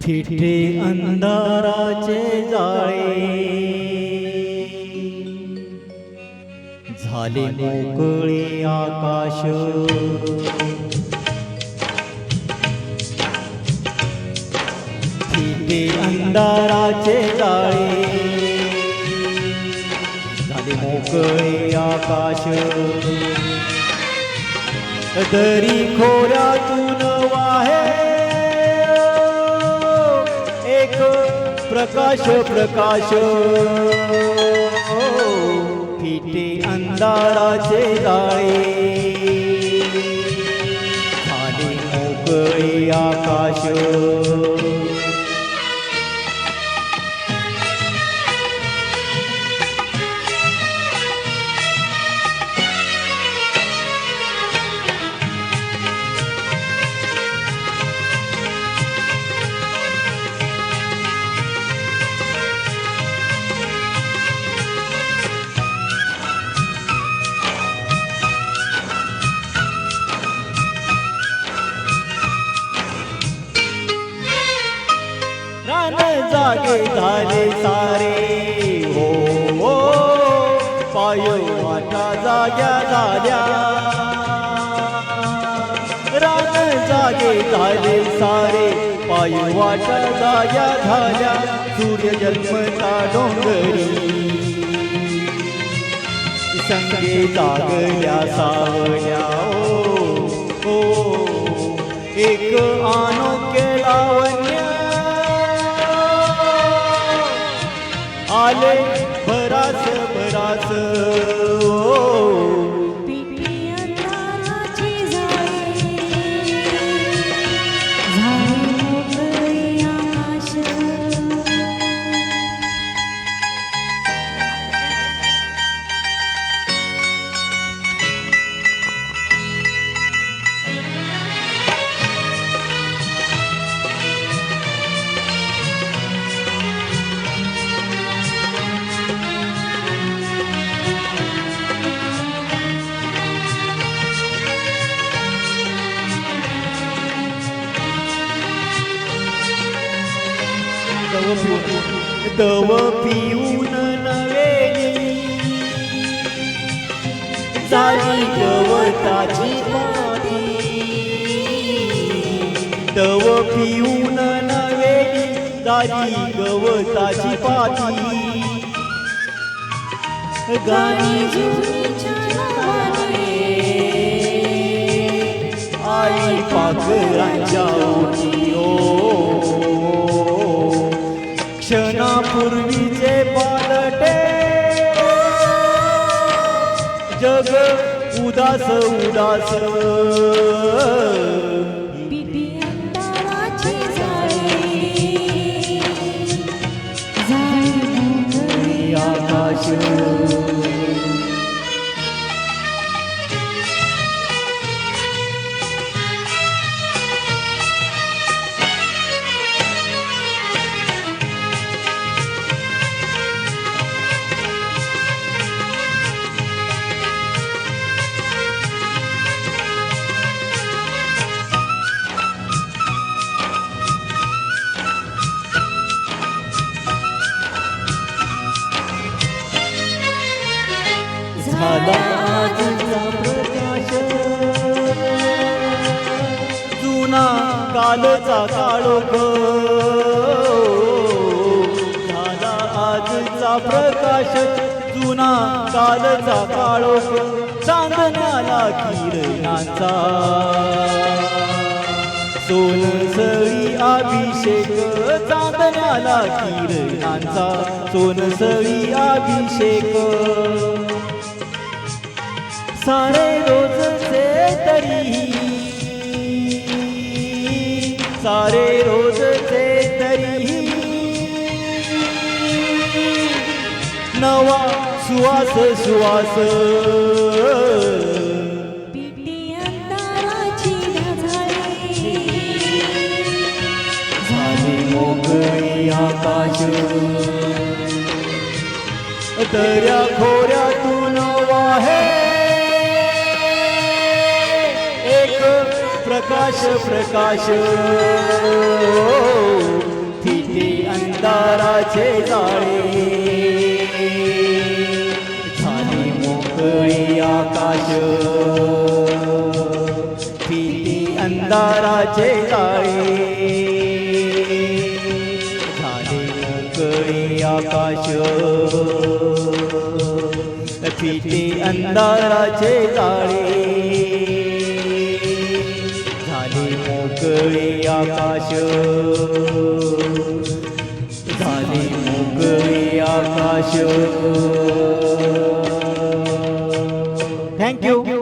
फिटे अंधाराचे जाळे झाले मोकळे आकाश, फिटे अंधाराचे जाळे झाले मोकळे आकाश, दरी खोऱ्यातून वाहे एक प्रकाश प्रकाश, फिटे अंधाराचे जाळे झाले मोकळे आकाश, जागे झाले सारे हो हो, पाय वाटा जाग्या झाल्या, रान जागे झाले सारे पाय वाटा जाग्या झाल्या, सूर्य जन्मता डोंगरी संगे जागल्या सावल्या ओ एक अनोखे लावण्य आले भरास भरास, फिटे अंधाराचे जाळे झाले मोकळे आकाश, दव पिऊन नवेली झाली गवताची पाती, दव पिऊन नवेली झाली गवताची पाती, गाणी जुनीच्या नावाने आई पाखरांच्या ओठी क्षणापूर्वीचे पालटे जग उदास उदास, फिटे अंधाराचे जाळे झाले मोकळे आकाश, झाला आजचा प्रकाश जुना कालचा काळोख, झाला आजचा प्रकाश जुना कालचा काळोख, चांदण्याला किरणांचा सोनसळी अभिषेक, चांदण्याला किरणांचा सोनसळी अभिषेक, सारे रोजचे तरी सारे रोजचे तरी नवा सुवास सुवास, फिटे अंधाराचे जाळे झाले मोकळे आकाश, दर्या खोऱ्यातून वाहे एक प्रकाश प्रकाश, अंधाराचे जाळे झाली मोकळी आकाश फिटी अंधाराचे जाळे झाली मोकळी आकाश फिटी अंधाराचे जाळे झाली मोकळी आकाश झाली मोकळी आकाश. थँक्यू.